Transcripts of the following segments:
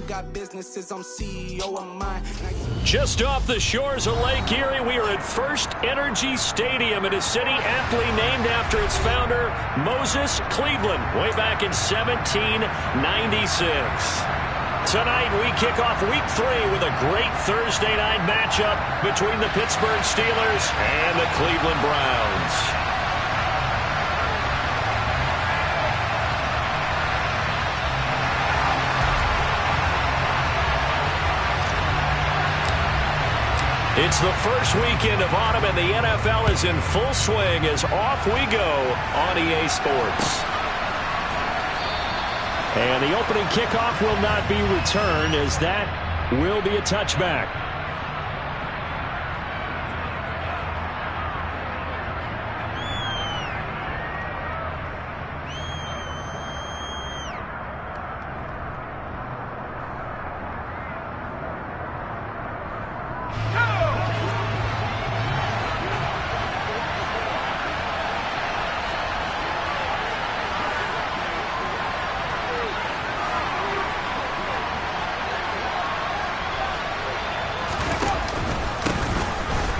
got businesses, I'm CEO of mine. Just off the shores of Lake Erie, we are at First Energy Stadium in a city aptly named after its founder, Moses Cleveland, way back in 1796. Tonight, we kick off Week 3 with a great Thursday night matchup between the Pittsburgh Steelers and the Cleveland Browns. It's the first weekend of autumn, and the NFL is in full swing as off we go on EA Sports. And the opening kickoff will not be returned, as that will be a touchback.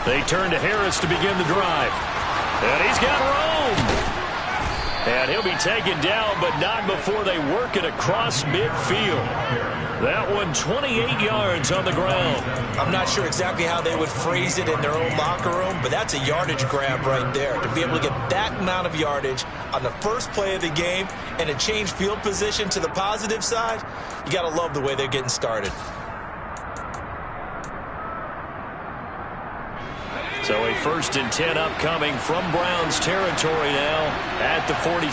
They turn to Harris to begin the drive. And he's got room. And he'll be taken down, but not before they work it across midfield. That one 28 yards on the ground. I'm not sure exactly how they would phrase it in their own locker room, but that's a yardage grab right there. To be able to get that amount of yardage on the first play of the game and to change field position to the positive side, you got to love the way they're getting started. So a 1st and 10 upcoming from Browns territory now at the 47.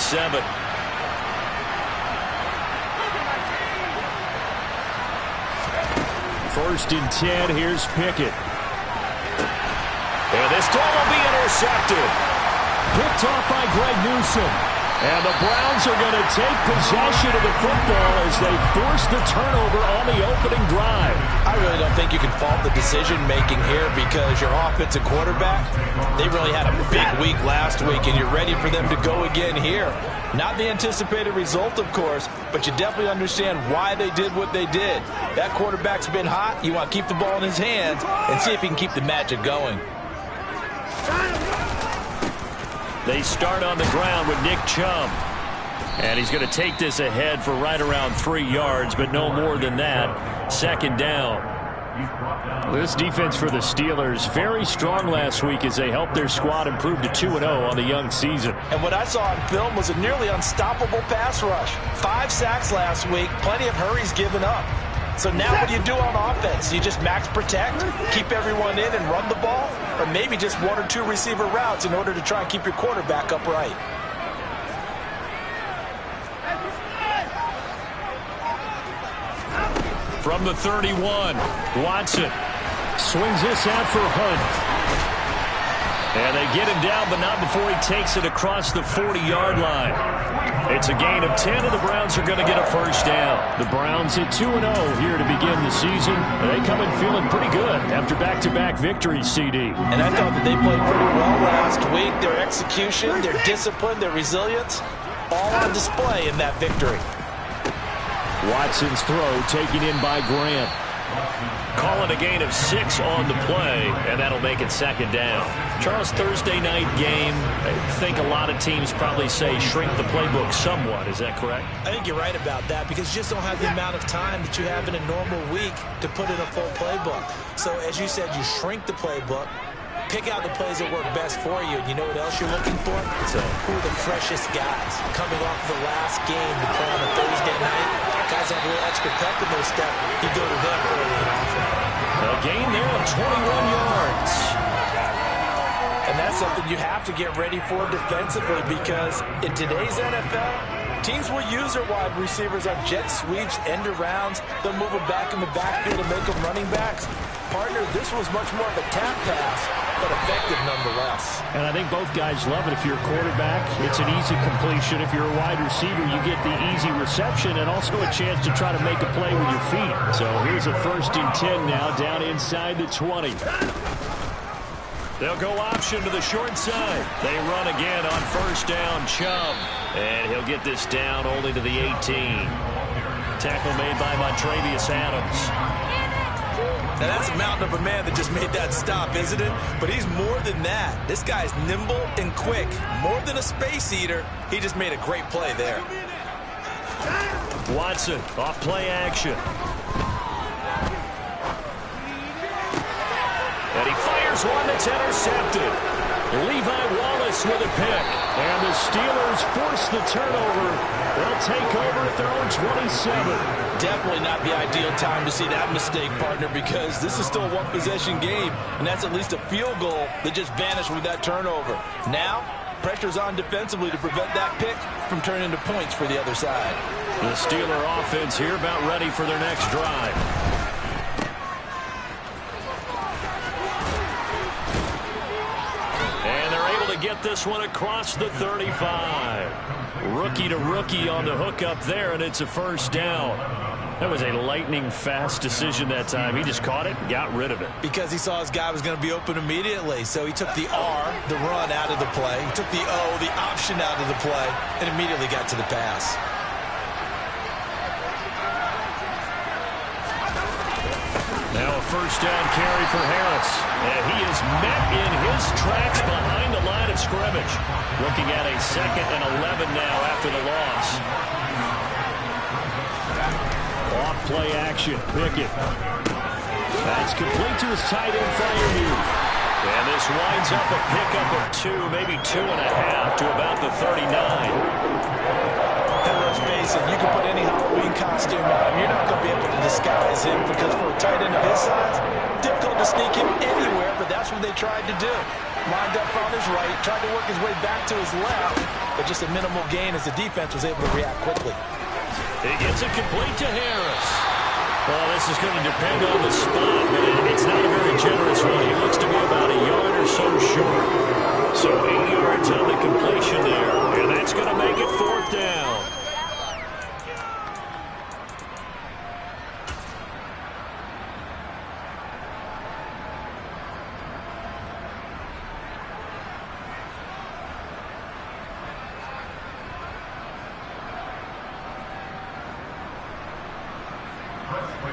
First and 10, here's Pickett. And this throw will be intercepted. Picked off by Greg Newsome. And the Browns are going to take possession of the football as they force the turnover on the opening drive. I really don't think you can fault the decision-making here because your offensive quarterback, they really had a big week last week, and you're ready for them to go again here. Not the anticipated result, of course, but you definitely understand why they did what they did. That quarterback's been hot. You want to keep the ball in his hands and see if he can keep the magic going. They start on the ground with Nick Chubb. And he's going to take this ahead for right around 3 yards, but no more than that. 2nd down. This defense for the Steelers, very strong last week as they helped their squad improve to 2-0 on the young season. And what I saw on film was a nearly unstoppable pass rush. 5 sacks last week, plenty of hurries given up. So now what do you do on offense? You just max protect, keep everyone in and run the ball, or maybe just 1 or 2 receiver routes in order to try and keep your quarterback upright. From the 31, Watson swings this out for Hunt. And they get him down, but not before he takes it across the 40-yard line. It's a gain of 10, and the Browns are going to get a 1st down. The Browns at 2-0 here to begin the season. They come in feeling pretty good after back-to-back victories, CD. And I thought that they played pretty well last week. Their execution, their discipline, their resilience, all on display in that victory. Watson's throw taken in by Grant. Calling a gain of 6 on the play, and that'll make it 2nd down. Charles, Thursday night game, I think a lot of teams probably say shrink the playbook somewhat. Is that correct? I think you're right about that because you just don't have the amount of time that you have in a normal week to put in a full playbook. So as you said, you shrink the playbook, pick out the plays that work best for you, and you know what else you're looking for? So who are the freshest guys coming off the last game to play on a Thursday night? Guys have a little extra pep in their step. You go to them early and often. A gain there of 21 yards. And that's something you have to get ready for defensively because in today's NFL, teams will use their wide receivers on jet sweeps, end arounds. They'll move them back in the backfield and make them running backs. Partner, this was much more of a tap pass, but effective nonetheless. And I think both guys love it. If you're a quarterback, it's an easy completion. If you're a wide receiver, you get the easy reception and also a chance to try to make a play with your feet. So here's a 1st and 10 now down inside the 20. They'll go option to the short side. They run again on 1st down, Chubb. And he'll get this down only to the 18. tackle made by Montravius Adams. Now that's a mountain of a man that just made that stop, isn't it? But he's more than that. This guy's nimble and quick. More than a space eater, he just made a great play there. Watson, off play action. And he fires one that's intercepted. Levi Wallace with a pick. And the Steelers force the turnover. They'll take over at their own 27. Definitely not the ideal time to see that mistake, partner, because this is still a one-possession game, and that's at least a field goal that just vanished with that turnover. Now, pressure's on defensively to prevent that pick from turning into points for the other side. The Steeler offense here about ready for their next drive. And they're able to get this one across the 35. Rookie to rookie on the hook up there, and it's a first down. That was a lightning-fast decision that time. He just caught it and got rid of it. Because he saw his guy was going to be open immediately. So he took the R, the run, out of the play. He took the O, the option, out of the play, and immediately got to the pass. Now a first down carry for Harris. And he is met in his tracks behind the line of scrimmage. Looking at a 2nd and 11 now after the loss. Off play action. Pickett. That's complete to his tight end Freiermuth. And this winds up a pickup of 2, maybe 2.5 to about the 39. And let's face it, you can put any Halloween costume on him. You're not going to be able to disguise him because for a tight end of his size, difficult to sneak him anywhere, but that's what they tried to do. Lined up on his right, tried to work his way back to his left, but just a minimal gain as the defense was able to react quickly. It gets it complete to Harris. Well, this is going to depend on the spot, but it's not a very generous one. He looks to be about a yard or so short. So 8 yards on the completion there, and that's going to make it 4th down.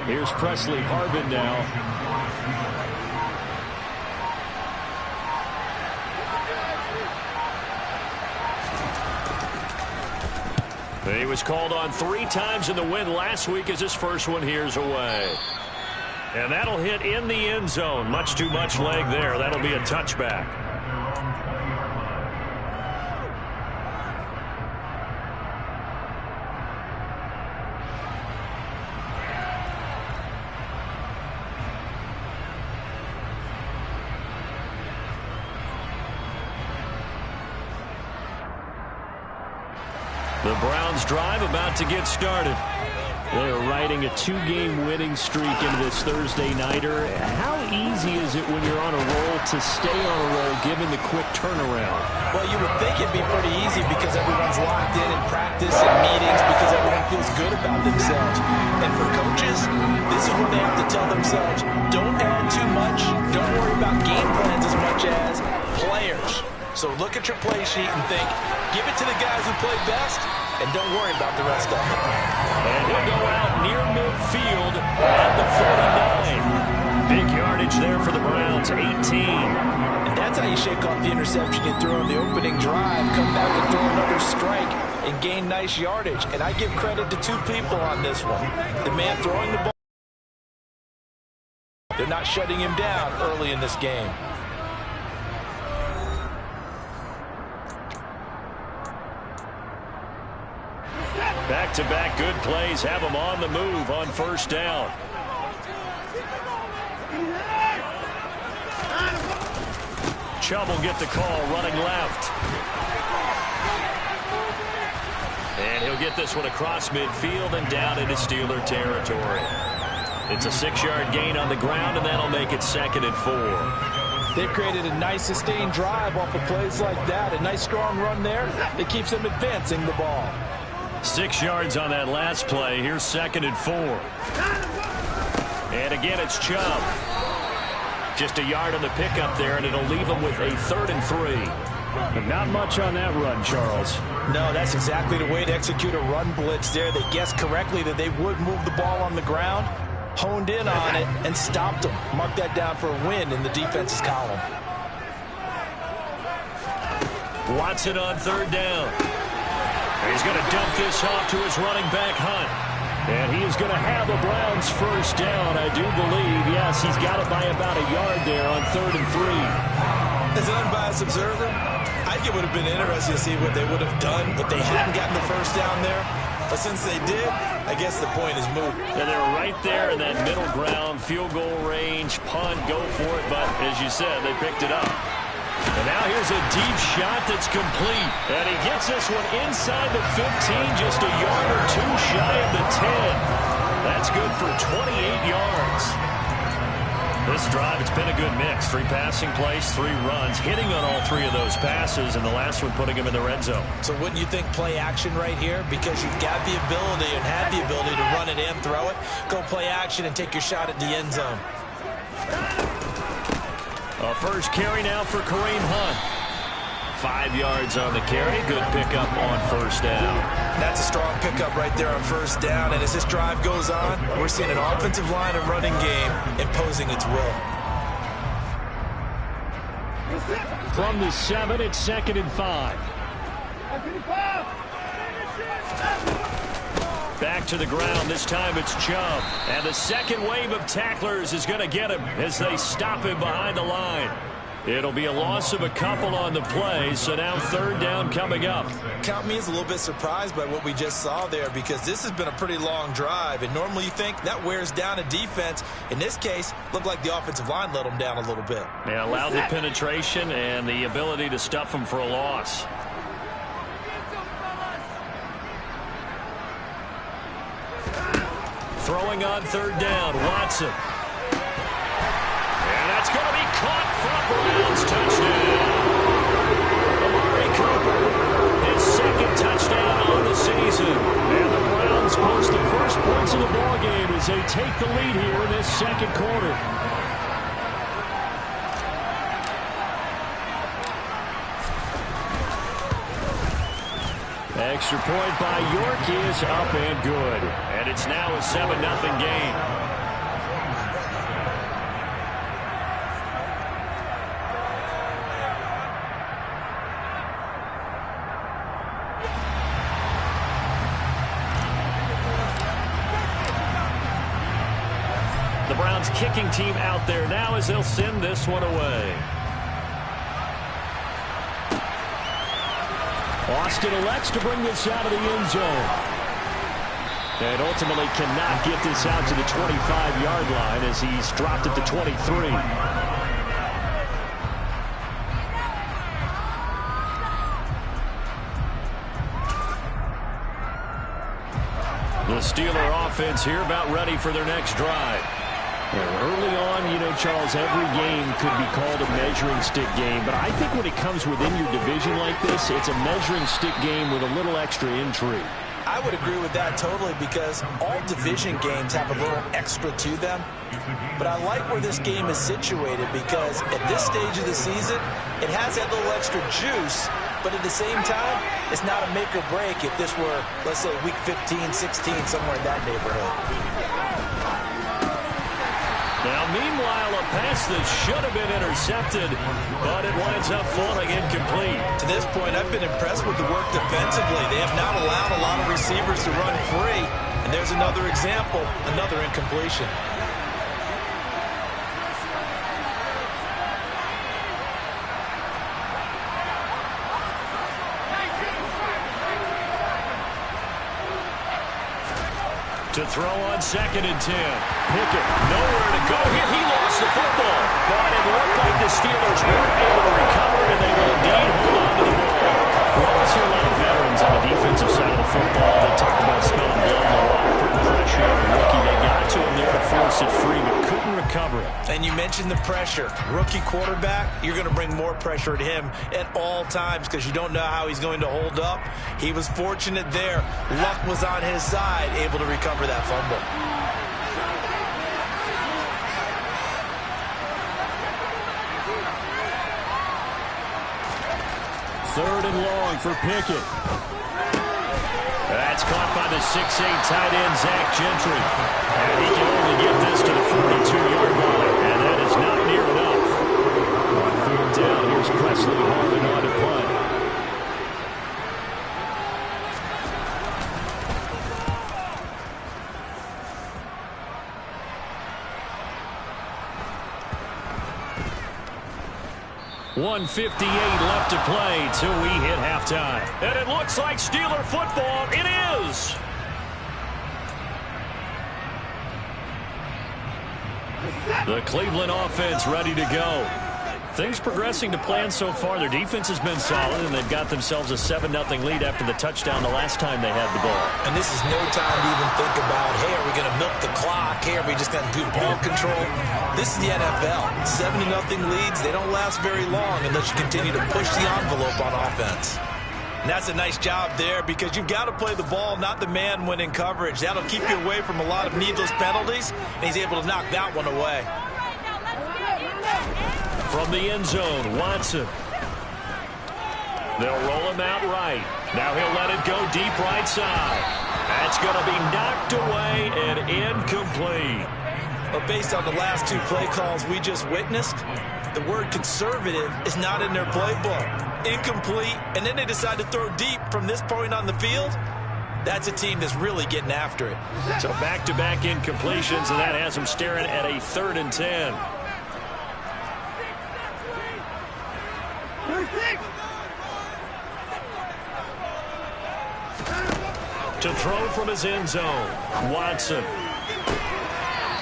Here's Presley Harvin now. He was called on 3 times in the win last week as his first one here's away. And that'll hit in the end zone. Much too much leg there. That'll be a touchback. The Browns drive about to get started. They are riding a 2-game winning streak into this Thursday nighter. How easy is it when you're on a roll to stay on a roll given the quick turnaround? Well, you would think it'd be pretty easy because everyone's locked in practice and meetings because everyone feels good about themselves. And for coaches, this is where they have to tell themselves, don't add too much, don't worry about game plans as much as players. So look at your play sheet and think, give it to the guys who play best, and don't worry about the rest of them. And he'll go out near midfield at the 49. Big yardage there for the Browns, 18. And that's how you shake off the interception you throw in the opening drive, come back and throw another strike, and gain nice yardage. And I give credit to 2 people on this one. The man throwing the ball. They're not shutting him down early in this game. Back-to-back good plays have them on the move on first down. Chubb will get the call running left. And he'll get this one across midfield and down into Steeler territory. It's a 6-yard gain on the ground, and that'll make it 2nd and 4. They've created a nice sustained drive off of plays like that. A nice strong run there that keeps them advancing the ball. 6 yards on that last play. Here's 2nd and 4. And again, it's Chubb. Just a yard on the pickup there, and it'll leave them with a 3rd and 3. But not much on that run, Charles. No, that's exactly the way to execute a run blitz there. They guessed correctly that they would move the ball on the ground, honed in on it, and stopped them. Mark that down for a win in the defense's column. Watson on third down. He's going to dump this off to his running back, Hunt. And he is going to have the Browns first down, I do believe. Yes, he's got it by about a yard there on 3rd and 3. As an unbiased observer, I think it would have been interesting to see what they would have done if they hadn't gotten the first down there. But since they did, I guess the point is moot. And they were right there in that middle ground, field goal range, punt, go for it. But as you said, they picked it up. And now here's a deep shot that's complete. And he gets this one inside the 15, just a yard or two shy of the 10. That's good for 28 yards. This drive, it's been a good mix. 3 passing plays, 3 runs, hitting on all 3 of those passes, and the last one putting him in the red zone. So wouldn't you think play action right here? Because you've got the ability and had the ability to run it and throw it. Go play action and take your shot at the end zone. A first carry now for Kareem Hunt. 5 yards on the carry. Good pickup on first down. That's a strong pickup right there on first down. And as this drive goes on, we're seeing an offensive line and running game imposing its will. From the 7, it's 2nd and 5. Back to the ground. This time it's Chubb. And the second wave of tacklers is going to get him as they stop him behind the line. It'll be a loss of a couple on the play, so now 3rd down coming up. Count me as a little bit surprised by what we just saw there, because this has been a pretty long drive, and normally you think that wears down a defense. In this case, looked like the offensive line let them down a little bit. They allowed the penetration and the ability to stuff them for a loss. Throwing on 3rd down, Watson. And that's going to be caught for a Browns touchdown. Amari Cooper, his 2nd touchdown on the season. And the Browns post the first points of the ballgame as they take the lead here in this 2nd quarter. Extra point by York is up and good. And it's now a 7-0 game. The Browns kicking team out there now as they'll send this one away. Austin elects to bring this out of the end zone. And ultimately cannot get this out to the 25-yard line as he's dropped it to 23. The Steeler offense here about ready for their next drive. Well, early on, you know, Charles, every game could be called a measuring stick game. But I think when it comes within your division like this, it's a measuring stick game with a little extra intrigue. I would agree with that totally, because all division games have a little extra to them. But I like where this game is situated, because at this stage of the season, it has that little extra juice. But at the same time, it's not a make or break if this were, let's say, week 15, 16, somewhere in that neighborhood. Now, meanwhile, a pass that should have been intercepted, but it winds up falling incomplete. To this point, I've been impressed with the work defensively. They have not allowed a lot of receivers to run free. And there's another example, another incompletion. To throw on 2nd and 10. Pickett, nowhere to go here. He lost the football. But it looked like the Steelers weren't able to recover, and they will indeed hold on to the ball. Well, I see a lot of veterans on the defensive side of the football that talk about smelling blood in the water, putting pressure on the rookie. They got to him there to force it free, but couldn't recover it. And you mentioned the pressure. Rookie quarterback, you're going to bring more pressure at him at all times because you don't know how he's going to hold up. He was fortunate there. Luck was on his side, able to recover that fumble. Third and long for Pickett. That's caught by the 6'8" tight end, Zach Gentry. And he can only get this to the 42-yard line, and that is not near enough. On fourth down, here's Presley Harvin on to punt. .158 left to play till we hit halftime. And it looks like Steeler football. It is. The Cleveland offense ready to go. Things progressing to plan so far. Their defense has been solid, and they've got themselves a 7-0 lead after the touchdown the last time they had the ball. And this is no time to even think about, hey, are we going to milk the clock? Hey, are we just going to do ball control? This is the NFL. 7-0 leads, they don't last very long unless you continue to push the envelope on offense. And that's a nice job there because you've got to play the ball, not the man when in coverage. That'll keep you away from a lot of needless penalties, and he's able to knock that one away. From the end zone, Watson. They'll roll him out right. Now he'll let it go deep right side. That's going to be knocked away and incomplete. But based on the last two play calls we just witnessed, the word conservative is not in their playbook. Incomplete, and then they decide to throw deep from this point on the field. That's a team that's really getting after it. So back-to-back incompletions, and that has them staring at a 3rd and 10. To throw from his end zone, Watson.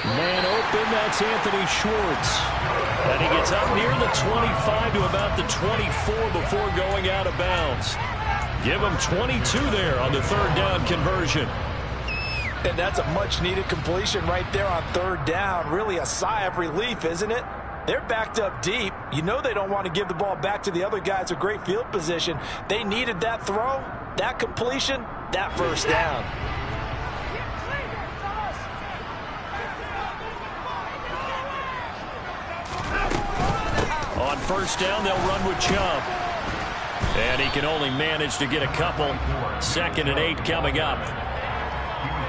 Man open, that's Anthony Schwartz. And he gets up near the 25 to about the 24 before going out of bounds. Give him 22 there on the 3rd down conversion. And that's a much-needed completion right there on 3rd down. Really a sigh of relief, isn't it? They're backed up deep. You know they don't want to give the ball back to the other guys. A great field position. They needed that throw, that completion, that 1st down. On 1st down, they'll run with Chubb. And he can only manage to get a couple. 2nd and 8 coming up.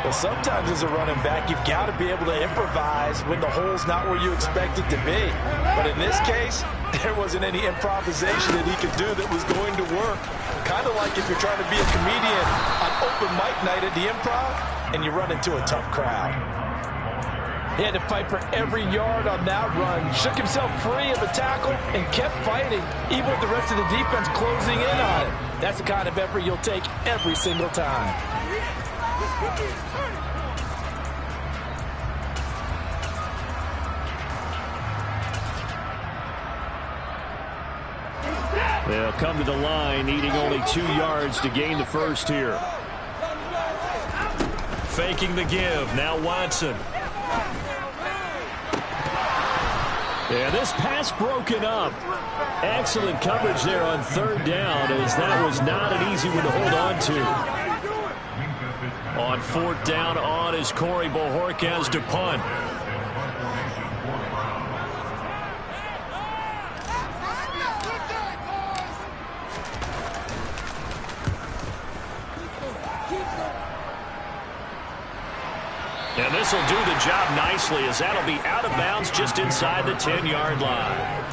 Well, sometimes as a running back, you've got to be able to improvise when the hole's not where you expect it to be. But in this case, there wasn't any improvisation that he could do that was going to work. Kind of like if you're trying to be a comedian on open mic night at the Improv and you run into a tough crowd. He had to fight for every yard on that run, shook himself free of a tackle, and kept fighting, even with the rest of the defense closing in on it. That's the kind of effort you'll take every single time. They'll come to the line, needing only 2 yards to gain the first here. Faking the give, now Watson. Yeah, this pass broken up. Excellent coverage there on 3rd down, as that was not an easy one to hold on to. On 4th down, on is Corey Bojorquez to punt. And this will do the job nicely, as that'll be out of bounds just inside the 10-yard line.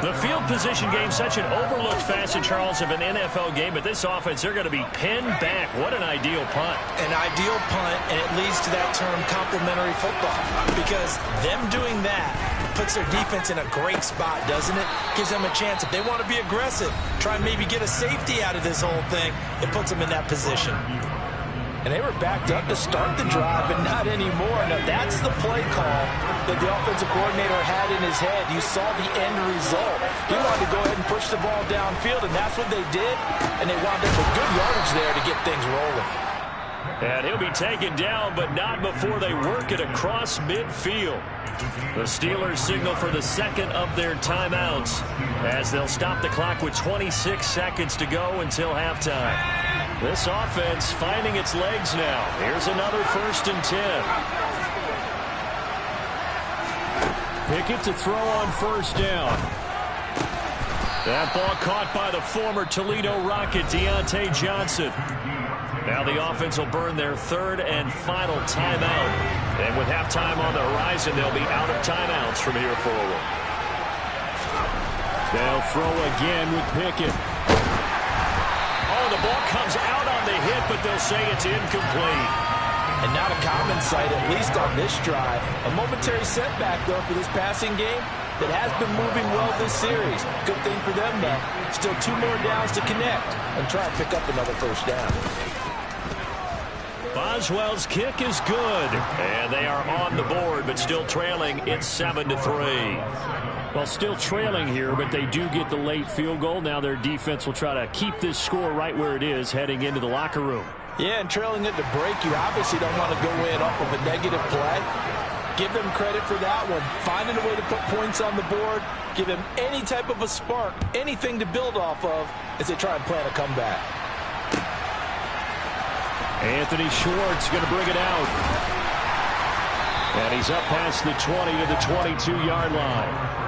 The field position game, such an overlooked facet, Charles, of an NFL game. But this offense, they're going to be pinned back. What an ideal punt. An ideal punt, and it leads to that term complementary football. Because them doing that puts their defense in a great spot, doesn't it? Gives them a chance. If they want to be aggressive, try and maybe get a safety out of this whole thing, it puts them in that position. And they were backed up to start the drive, but not anymore. Now, that's the play call that the offensive coordinator had in his head. You saw the end result. He wanted to go ahead and push the ball downfield, and that's what they did. And they wound up with good yardage there to get things rolling. And he'll be taken down, but not before they work it across midfield. The Steelers signal for the 2nd of their timeouts, as they'll stop the clock with 26 seconds to go until halftime. This offense finding its legs now. Here's another 1st and 10. Pickett to throw on 1st down. That ball caught by the former Toledo Rocket, Deontay Johnson. Now the offense will burn their third and final timeout. And with halftime on the horizon, they'll be out of timeouts from here forward. They'll throw again with Pickett. Oh, the ball comes out on the hit, but they'll say it's incomplete. And not a common sight, at least on this drive. A momentary setback, though, for this passing game that has been moving well this series. Good thing for them, though. Still 2 more downs to connect and try and pick up another first down. Boswell's kick is good. And they are on the board, but still trailing. It's 7-3. Well, still trailing here, but they do get the late field goal. Now their defense will try to keep this score right where it is heading into the locker room. Yeah, and trailing at the break, you obviously don't want to go in off of a negative play. Give them credit for that one. Finding a way to put points on the board. Give them any type of a spark, anything to build off of as they try and plan a comeback. Anthony Schwartz going to bring it out. And he's up past the 20 to the 22-yard line.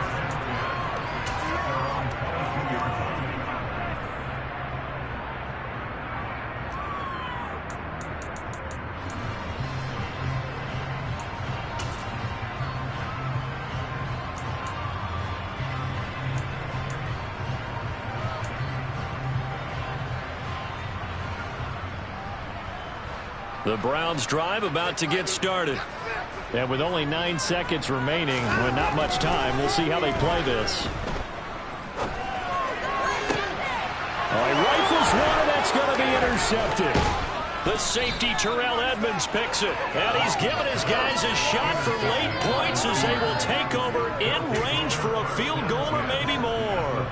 The Browns drive about to get started. And with only 9 seconds remaining, with not much time, we'll see how they play this. Oh, he rifles one, and that's going to be intercepted. The safety, Terrell Edmonds, picks it. And he's given his guys a shot for late points as they will take over in range for a field goal or maybe more.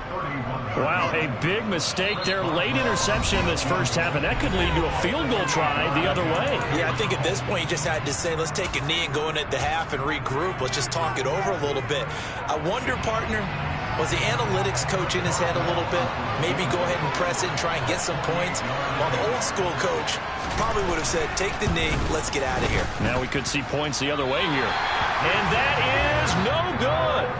Wow, a big mistake there. Late interception in this first half, and that could lead to a field goal try the other way. Yeah, I think at this point you just had to say, let's take a knee and go in at the half and regroup. Let's just talk it over a little bit. I wonder, partner, was the analytics coach in his head a little bit? Maybe go ahead and press it and try and get some points? While the old school coach probably would have said, take the knee, let's get out of here. Now we could see points the other way here. And that is no good.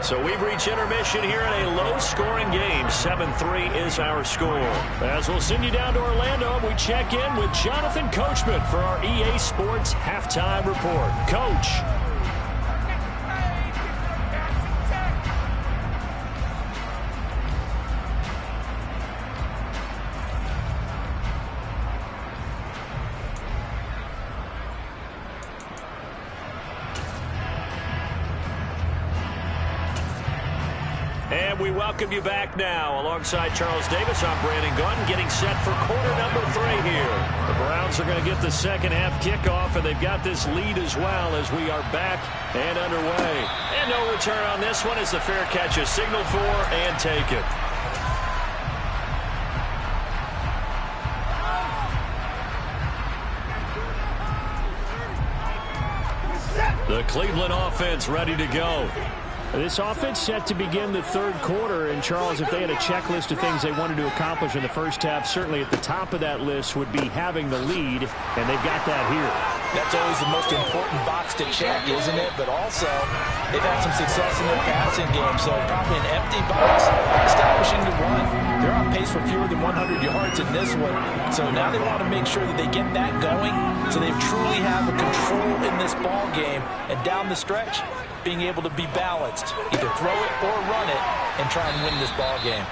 So we've reached intermission here in a low-scoring game. 7-3 is our score. As we'll send you down to Orlando, we check in with Jonathan Coachman for our EA Sports Halftime Report. Coach. And we welcome you back now. Alongside Charles Davis, I'm Brandon Gunn, getting set for quarter number 3 here. The Browns are going to get the second half kickoff, and they've got this lead as well as we are back and underway. And no return on this one as the fair catch is signaled for and taken. The Cleveland offense ready to go. This offense set to begin the third quarter. And, Charles, if they had a checklist of things they wanted to accomplish in the first half, certainly at the top of that list would be having the lead, and they've got that here. That's always the most important box to check, isn't it? But also, they've had some success in their passing game, so probably an empty box, establishing the run. They're on pace for fewer than 100 yards in this one. So now they want to make sure that they get that going so they truly have a control in this ball game. And down the stretch, being able to be balanced, either throw it or run it, and try and win this ball game.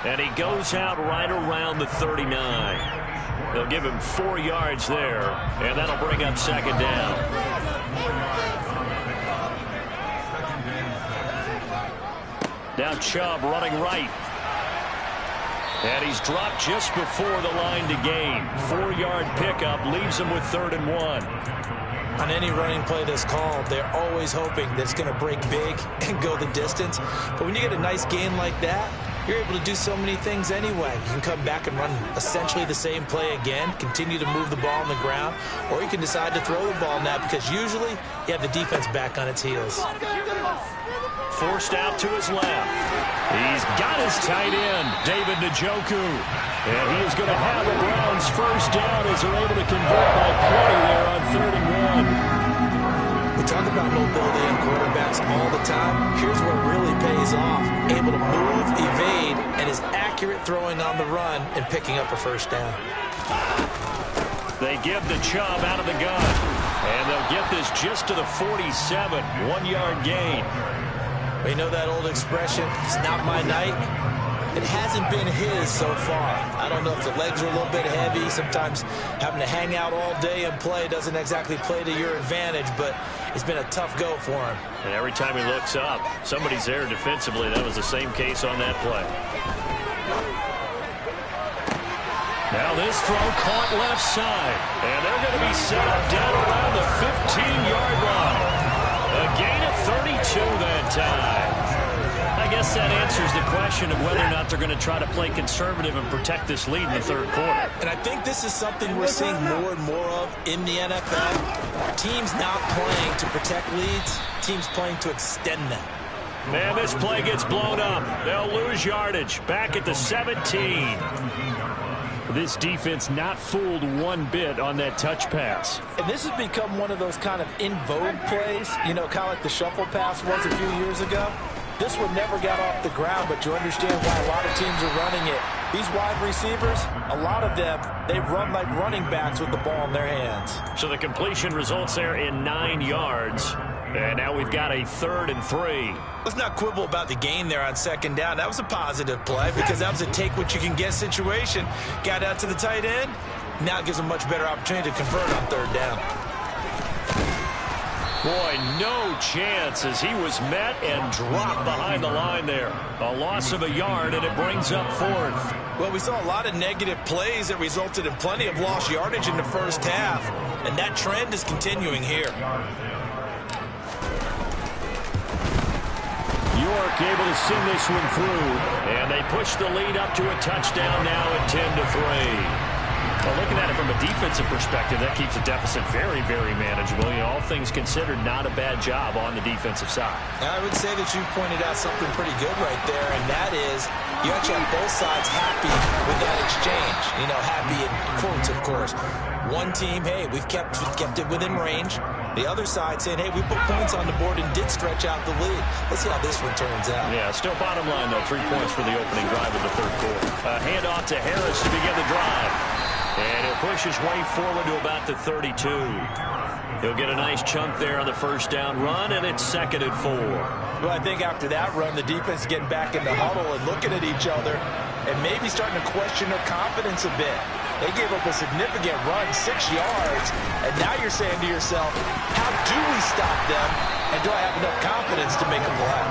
And he goes out right around the 39. They'll give him 4 yards there, and that'll bring up second down. Now Chubb running right. And he's dropped just before the line to gain. 4-yard pickup leaves him with 3rd and 1. On any running play that's called, they're always hoping that it's going to break big and go the distance. But when you get a nice gain like that, you're able to do so many things anyway. You can come back and run essentially the same play again, continue to move the ball on the ground, or you can decide to throw the ball now because usually you have the defense back on its heels. Forced out to his left. He's got his tight end, David Njoku. And he is going to have the Browns first down as they're able to convert by 20 there on 3rd and 1. We talk about about mobility in quarterbacks all the time. Here's where it really pays off. Able to move, evade, and is accurate throwing on the run and picking up a first down. They give the Chubb out of the gun. And they'll get this just to the 47. 1-yard gain. We know that old expression, it's not my night. It hasn't been his so far. I don't know if the legs are a little bit heavy. Sometimes having to hang out all day and play doesn't exactly play to your advantage, but it's been a tough go for him. And every time he looks up, somebody's there defensively. That was the same case on that play. Now this throw caught left side. And they're going to be set up down around the 15-yard line. A gain of 32 that time. I guess that answers the question of whether or not they're going to try to play conservative and protect this lead in the third quarter. And I think this is something we're seeing more and more of in the NFL. Teams not playing to protect leads, teams playing to extend them. Man, this play gets blown up. They'll lose yardage. Back at the 17. This defense not fooled one bit on that touch pass. And this has become one of those kind of in vogue plays, you know, kind of like the shuffle pass was a few years ago. This one never got off the ground, but you understand why a lot of teams are running it. These wide receivers, a lot of them, they run like running backs with the ball in their hands. So the completion results there in 9 yards. And now we've got a 3rd and 3. Let's not quibble about the gain there on second down. That was a positive play because that was a take-what-you-can-get situation. Got out to the tight end. Now it gives them a much better opportunity to convert on third down. Boy, no chance as he was met and dropped behind the line there. A loss of a yard, and it brings up 4th. Well, we saw a lot of negative plays that resulted in plenty of lost yardage in the first half, and that trend is continuing here. York able to send this one through, and they push the lead up to a touchdown now at 10-3. Well, looking at it from a defensive perspective, that keeps the deficit very, very manageable. You know, all things considered, not a bad job on the defensive side. I would say that you pointed out something pretty good right there, and that is you actually have both sides happy with that exchange. You know, happy in quotes, of course. One team, hey, we've kept it within range. The other side saying, hey, we put points on the board and did stretch out the lead. Let's see how this one turns out. Yeah, still bottom line, though, 3 points for the opening drive of the third quarter. Handoff to Harris to begin the drive. And he'll push his way forward to about the 32. He'll get a nice chunk there on the first down run, and it's 2nd and 4. Well, I think after that run, the defense is getting back in the huddle and looking at each other and maybe starting to question their confidence a bit. They gave up a significant run, 6 yards, and now you're saying to yourself, how do we stop them, and do I have enough confidence to make a play?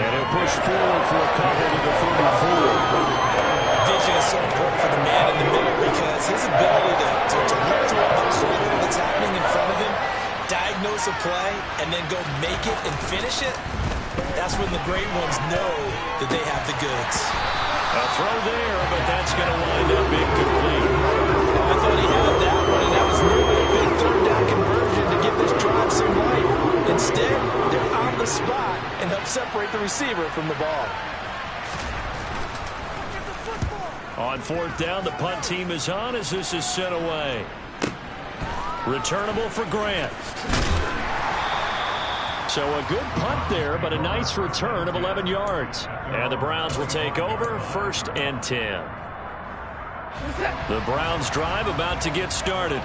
And he'll push forward for a couple to the 34. Vision is so important for the man in the middle because his ability to look through all the clutter that's happening in front of him, diagnose a play, and then go make it and finish it, that's when the great ones know that they have the goods. A throw there, but that's going to wind up incomplete. I thought he had that one, and that was really a big third down conversion to give this drive some life. Instead, they're on the spot and help separate the receiver from the ball. On 4th down, the punt team is on as this is sent away. Returnable for Grant. So a good punt there, but a nice return of 11 yards. And the Browns will take over, 1st and 10. The Browns drive about to get started.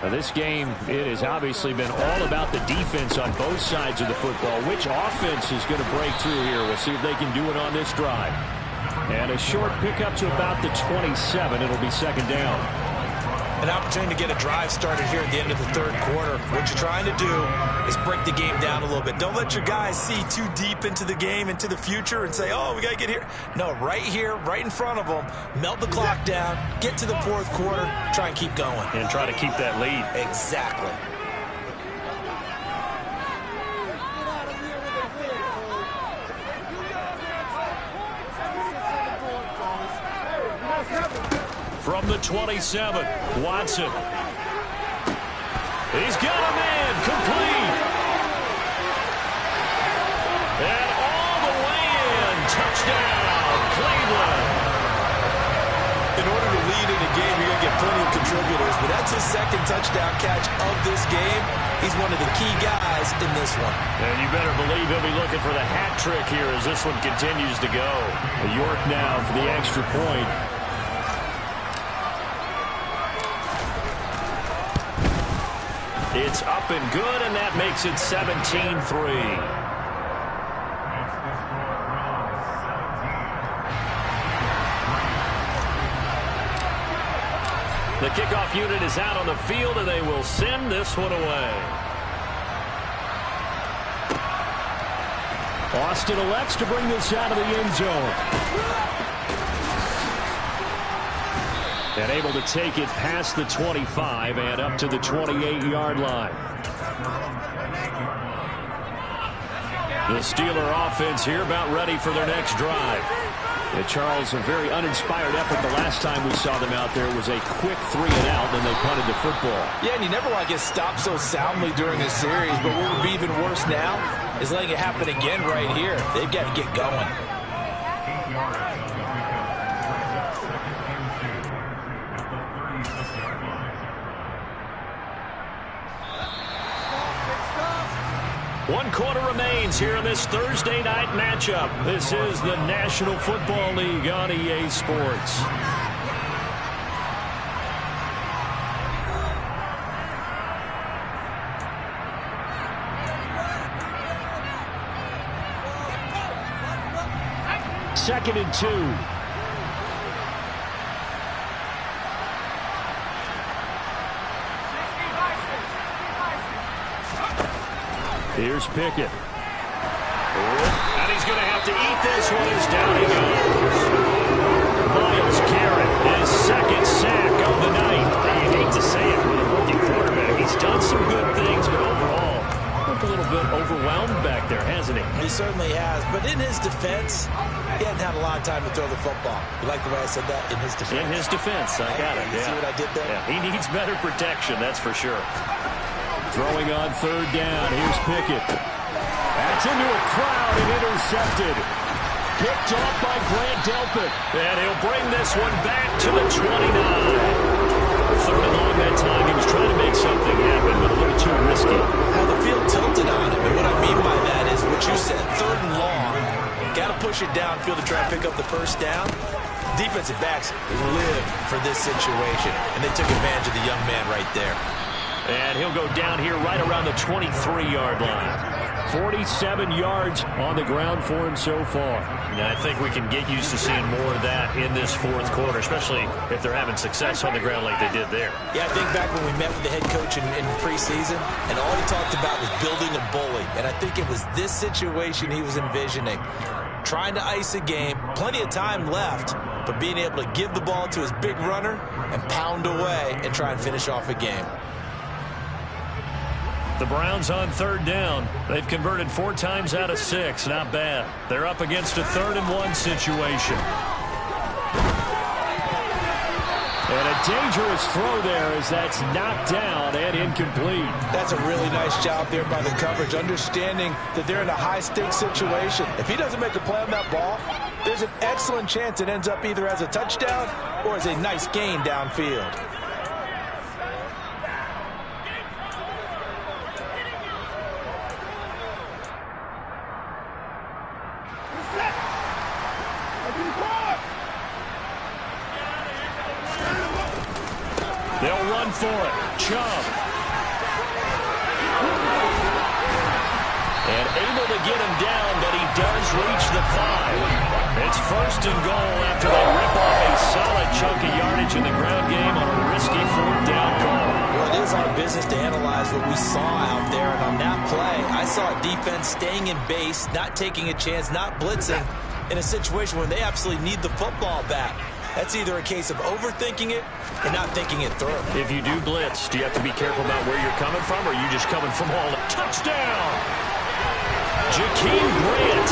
Now this game, it has obviously been all about the defense on both sides of the football. Which offense is going to break through here? We'll see if they can do it on this drive. And a short pickup to about the 27. It'll be 2nd down. An opportunity to get a drive started here at the end of the third quarter. What you're trying to do is break the game down a little bit. Don't let your guys see too deep into the game, into the future, and say, oh, we got to get here. No, right here, right in front of them, melt the clock down, get to the 4th quarter, try and keep going. And try to keep that lead. Exactly. From the 27, Watson. He's got a man, complete. And all the way in, touchdown, Cleveland. In order to lead in a game, you're going to get plenty of contributors, but that's his 2nd touchdown catch of this game. He's one of the key guys in this one. And you better believe he'll be looking for the hat trick here as this one continues to go. York now for the extra point. It's up and good, and that makes it 17-3. The kickoff unit is out on the field, and they will send this one away. Austin elects to bring this out of the end zone. And able to take it past the 25 and up to the 28-yard line. The Steeler offense here about ready for their next drive. And Charles, a very uninspired effort the last time we saw them out there was a quick 3-and-out, and they punted the football. Yeah, and you never want to get stopped so soundly during a series, but what would be even worse now is letting it happen again right here. They've got to get going. One quarter remains here in this Thursday night matchup. This is the National Football League on EA Sports. Second and 2. Here's Pickett. And he's going to have to eat this one as down he goes. Myles Garrett, his second sack of the night. I hate to say it with a rookie quarterback. He's done some good things, but overall, looked a little bit overwhelmed back there, hasn't he? He certainly has. But in his defense, he hadn't had a lot of time to throw the football. You like the way I said that? In his defense. In his defense. I got it. You see what I did there? Yeah, he needs better protection, that's for sure. Throwing on third down. Here's Pickett. That's into a crowd and intercepted. Picked off by Grant Delpit. And he'll bring this one back to the 29. Third and long that time. He was trying to make something happen, but a little too risky. Well, the field tilted on him. And what I mean by that is what you said. Third and long. Got to push it downfield to try and pick up the first down. Defensive backs live for this situation. And they took advantage of the young man right there. And he'll go down here right around the 23-yard line. 47 yards on the ground for him so far. Now, I think we can get used to seeing more of that in this fourth quarter, especially if they're having success on the ground like they did there. Yeah, I think back when we met with the head coach in preseason, and all he talked about was building a bully. And I think it was this situation he was envisioning. Trying to ice a game, plenty of time left, but being able to give the ball to his big runner and pound away and try and finish off a game. The Browns on third down. They've converted 4 times out of 6. Not bad. They're up against a 3rd-and-1 situation. And a dangerous throw there as that's knocked down and incomplete. That's a really nice job there by the coverage, understanding that they're in a high-stakes situation. If he doesn't make a play on that ball, there's an excellent chance it ends up either as a touchdown or as a nice gain downfield. They'll run for it. Chubb. And able to get him down, but he does reach the 5. It's 1st and goal after they rip off a solid chunk of yardage in the ground game on a risky 4th down call. Well, it is our business to analyze what we saw out there, and on that play, I saw a defense staying in base, not taking a chance, not blitzing, in a situation where they absolutely need the football back. That's either a case of overthinking it or not thinking it through. If you do blitz, do you have to be careful about where you're coming from, or are you just coming from all the touchdown? Jakeem Grant,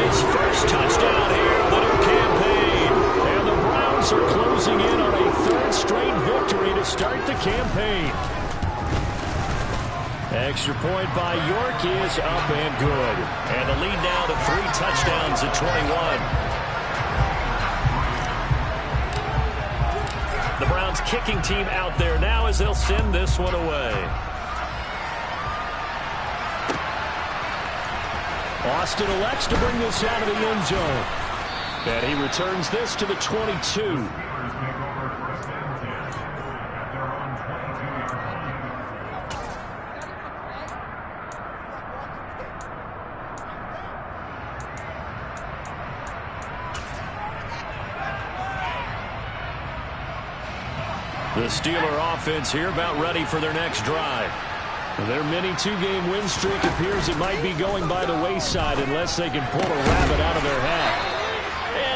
his first touchdown here of the new campaign. And the Browns are closing in on a 3rd straight victory to start the campaign. Extra point by York is up and good. And the lead now to 3 touchdowns at 21. The Browns kicking team out there now as they'll send this one away. Austin elects to bring this out of the end zone. And he returns this to the 22. The Steeler offense here about ready for their next drive. Their mini two-game win streak appears it might be going by the wayside unless they can pull a rabbit out of their hat.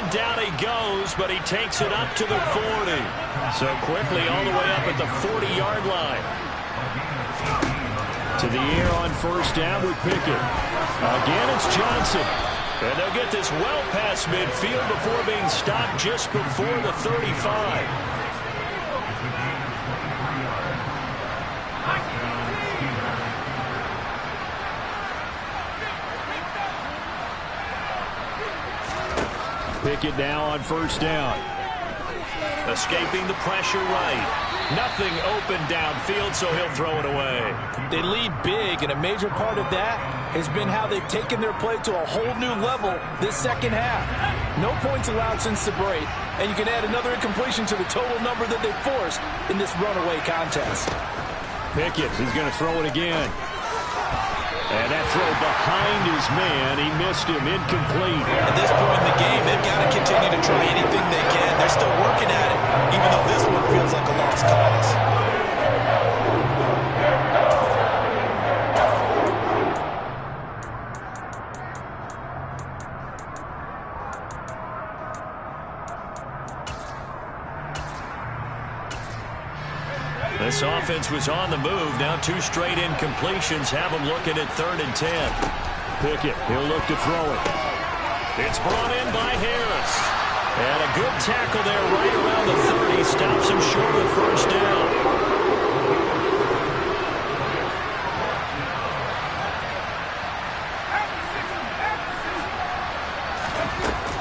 And down he goes, but he takes it up to the 40. So quickly all the way up at the 40-yard line. To the air on first down with Pickett. Again, it's Johnson. And they'll get this well past midfield before being stopped just before the 35. Pickett now on first down. Escaping the pressure right. Nothing open downfield, so he'll throw it away. They lead big, and a major part of that has been how they've taken their play to a whole new level this second half. No points allowed since the break, and you can add another incompletion to the total number that they forced in this runaway contest. Pickett, he's going to throw it again. And that throw behind his man, he missed him, incomplete. At this point in the game, they've got to continue to try anything they can. They're still working at it, even though this one feels like a lost cause. This offense was on the move. Now two straight incompletions have them looking at 3rd and 10. Pickett, he'll look to throw it. It's brought in by Harris. And a good tackle there right around the 30. Stops him short of first down.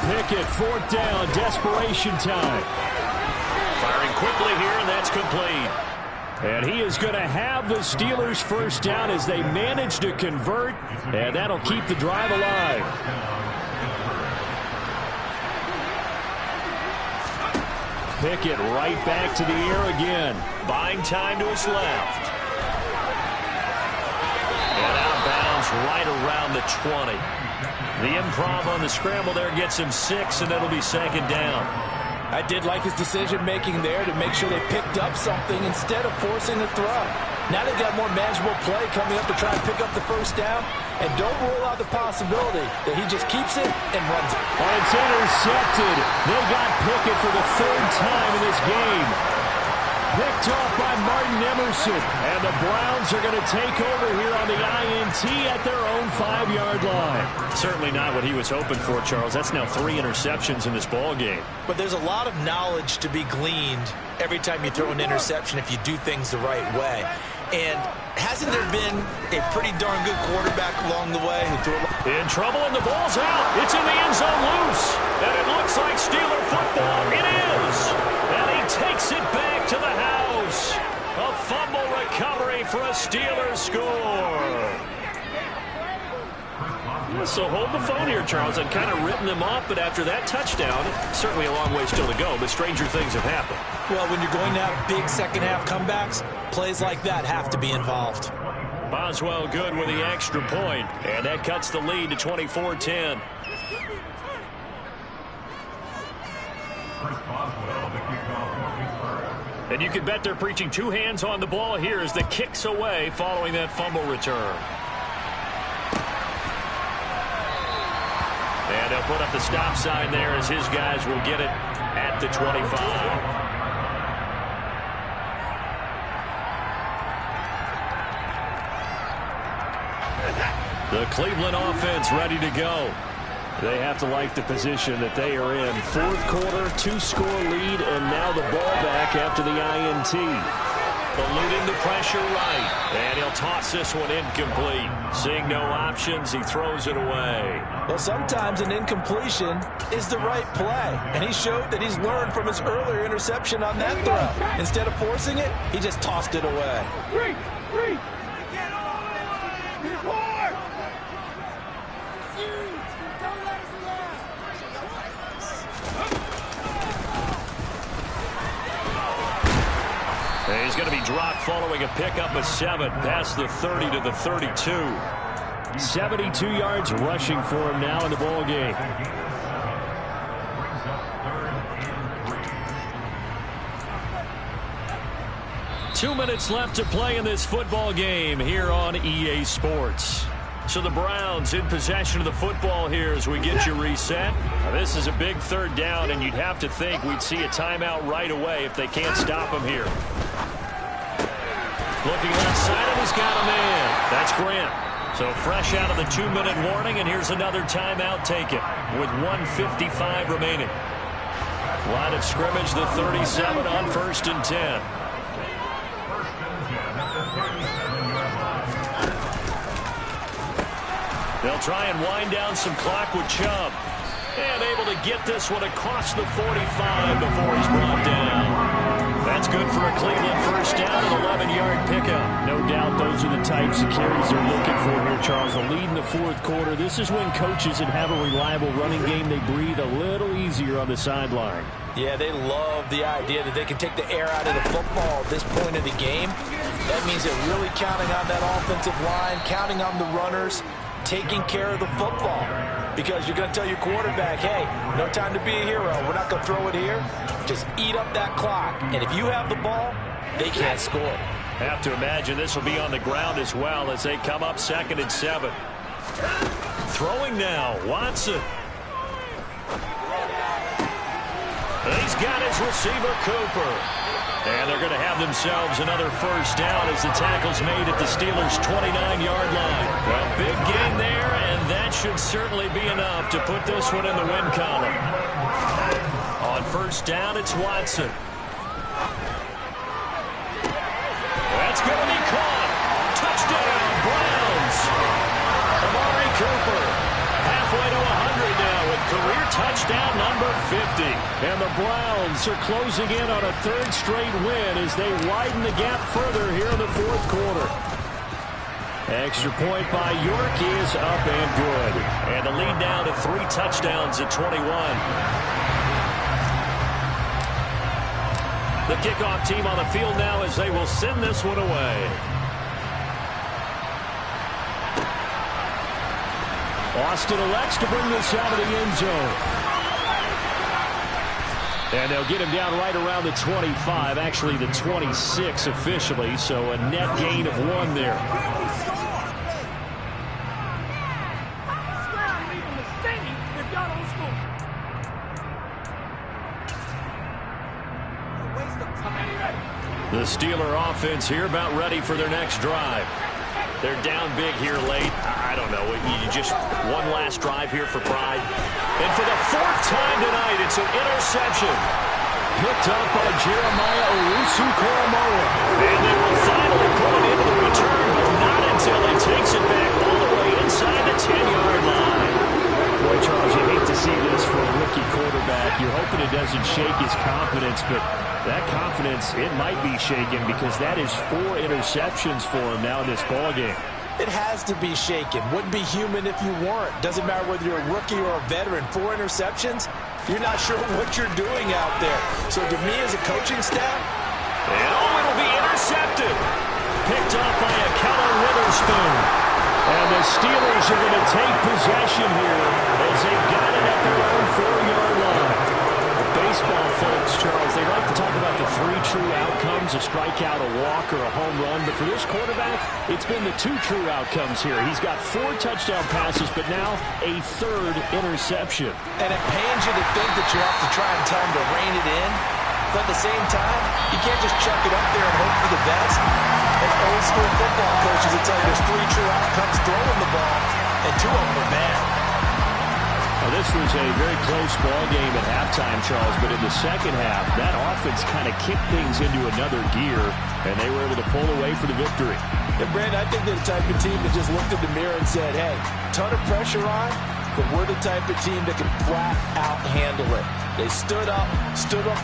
Pickett, 4th down, desperation time. Firing quickly here, and that's complete. And he is going to have the Steelers' first down as they manage to convert, and that'll keep the drive alive. Pickett right back to the air again. Buying time to his left. And out of bounds right around the 20. The improv on the scramble there gets him 6, and it'll be 2nd down. I did like his decision-making there to make sure they picked up something instead of forcing a throw. Now they've got more manageable play coming up to try and pick up the first down. And don't rule out the possibility that he just keeps it and runs it. Oh, it's intercepted. They got Pickett for the 3rd time in this game. Picked off by Martin Emerson. And the Browns are going to take over here on the INT at their own 5-yard line. Certainly not what he was hoping for, Charles. That's now 3 interceptions in this ball game. But there's a lot of knowledge to be gleaned every time you throw an interception if you do things the right way. And hasn't there been a pretty darn good quarterback along the way who threw in trouble, and the ball's out. It's in the end zone loose. And it looks like Steeler football. It is. And he takes it back to the house. A fumble recovery for a Steelers score. So hold the phone here, Charles. I'd kind of written them off, but after that touchdown, certainly a long way still to go, but stranger things have happened. Well, when you're going to have big second-half comebacks, plays like that have to be involved. Boswell good with the extra point, and that cuts the lead to 24-10. And you can bet they're preaching 2 hands on the ball here as the kick's away following that fumble return. And they'll put up the stop sign there as his guys will get it at the 25. The Cleveland offense ready to go. They have to like the position that they are in. 4th quarter, 2-score lead, and now the ball back after the INT. Eluding the pressure right. And he'll toss this one incomplete. Seeing no options, he throws it away. Well, sometimes an incompletion is the right play. And he showed that he's learned from his earlier interception on that throw. Instead of forcing it, he just tossed it away. 3. drop following a pickup of 7 past the 30 to the 32. 72 yards rushing for him now in the ball game. Two minutes left to play in this football game here on EA Sports. So the Browns in possession of the football here as we get you reset. Now this is a big third down, and you'd have to think we'd see a timeout right away if they can't stop him here. Looking left side, and he's got a man. That's Grant. So fresh out of the 2-minute warning, and here's another timeout taken with 1:55 remaining. Line of scrimmage, the 37 on 1st and 10. They'll try and wind down some clock with Chubb. And able to get this one across the 45 before he's brought down. That's good for a Cleveland first down, an 11-yard pickup. No doubt those are the types of carries they're looking for here, Charles. The lead in the fourth quarter. This is when coaches that have a reliable running game, they breathe a little easier on the sideline. Yeah, they love the idea that they can take the air out of the football at this point of the game. That means they're really counting on that offensive line, counting on the runners, taking care of the football, because you're going to tell your quarterback, hey, no time to be a hero. We're not going to throw it here. Just eat up that clock. And if you have the ball, they can't score. Have to imagine this will be on the ground as well as they come up 2nd and 7. Throwing now, Watson. He's got his receiver, Cooper. And they're going to have themselves another first down as the tackle's made at the Steelers' 29-yard line. Well, big gain there, and that should certainly be enough to put this one in the win column. On first down, it's Watson. That's going to be caught. Touchdown, Browns. Amari Cooper. Halfway to 100 now with career touchdown number 50. And the Browns are closing in on a 3rd straight win as they widen the gap further here in the fourth quarter. Extra point by York is up and good. And the lead now to 3 touchdowns at 21. The kickoff team on the field now as they will send this one away. Austin elects to bring this out of the end zone. And they'll get him down right around the 25, actually the 26 officially, so a net gain of 1 there. The Steeler offense here about ready for their next drive. They're down big here late. I don't know. You just one last drive here for pride. And for the 4th time tonight, it's an interception. Picked up by Jeremiah Owusu-Koramoah. And they will finally put it into the return, but not until he takes it back all the way inside the 10-yard line. Boy, Charles, you hate to see this for a rookie quarterback. You're hoping it doesn't shake his confidence, but that confidence, it might be shaken because that is 4 interceptions for him now in this ballgame. It has to be shaken. Wouldn't be human if you weren't. Doesn't matter whether you're a rookie or a veteran. 4 interceptions, you're not sure what you're doing out there. So to me as a coaching staff, and it'll be intercepted. Picked up by a Keller Witherspoon. And the Steelers are going to take possession here as they've got it at their own 4-yard line. Baseball folks, Charles, they like to talk about the 3 true outcomes, a strikeout, a walk, or a home run. But for this quarterback, it's been the 2 true outcomes here. He's got 4 touchdown passes, but now a 3rd interception. And it pains you to think that you have to try and tell him to rein it in. But at the same time, you can't just chuck it up there and hope for the best. And old school football coaches will tell you there's 3 true outcomes throwing the ball, and 2 of them are bad. Well, this was a very close ball game at halftime, Charles, but in the second half, that offense kind of kicked things into another gear, and they were able to pull away for the victory. And, Brandon, I think they're the type of team that just looked in the mirror and said, hey, ton of pressure on, but we're the type of team that can flat out handle it. They stood up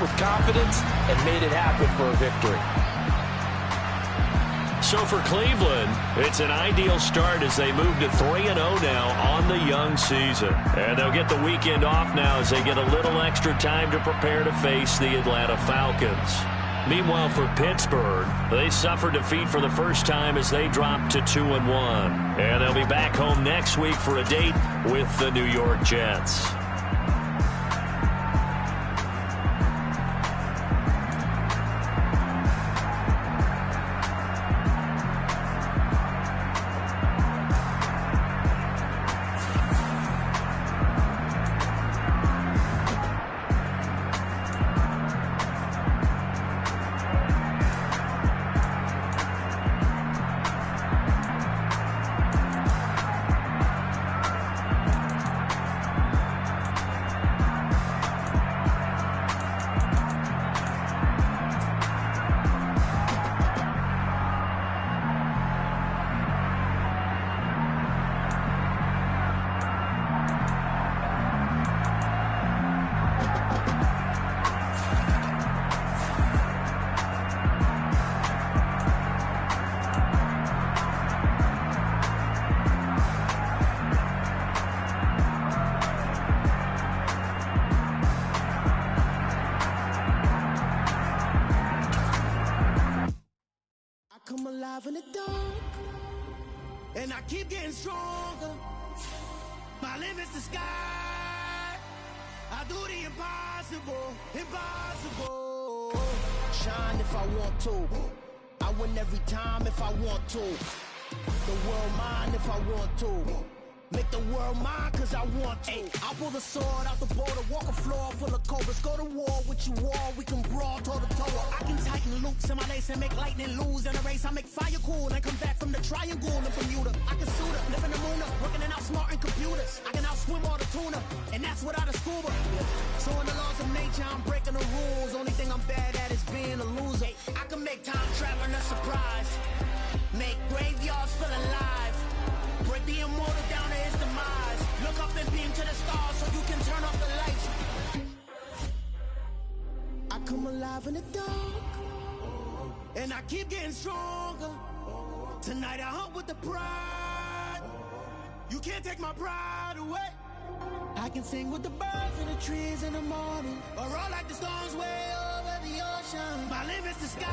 with confidence, and made it happen for a victory. So for Cleveland, it's an ideal start as they move to 3-0 now on the young season. And they'll get the weekend off now as they get a little extra time to prepare to face the Atlanta Falcons. Meanwhile, for Pittsburgh, they suffered defeat for the first time as they dropped to 2-1. And they'll be back home next week for a date with the New York Jets. Come alive in the dark, and I keep getting stronger. My limit's the sky. I do the impossible, impossible. Shine if I want to. I win every time if I want to. The world mine if I want to. Make the world mine cause I want to. I pull the sword out the border, walk a floor full of cobras. Go to war with you all, we can brawl toe to toe. I can tighten loops in my lace and make lightning lose in a race. I make fire cool and come back from the triangle and Bermuda. I can suit up, live in the moon up, working and outsmarting computers. I can outswim all the tuna, and that's without a scuba. So in the laws of nature, I'm breaking the rules. Only thing I'm bad at is being a loser. I can make time traveling a surprise. Make graveyards feel alive. Break the immortal down to his demise. Look up and beam to the stars so you can turn off the lights. I come alive in the dark, and I keep getting stronger. Tonight I hunt with the pride. You can't take my pride away. I can sing with the birds and the trees in the morning, or roll like the storms way over the ocean. My limit's the sky.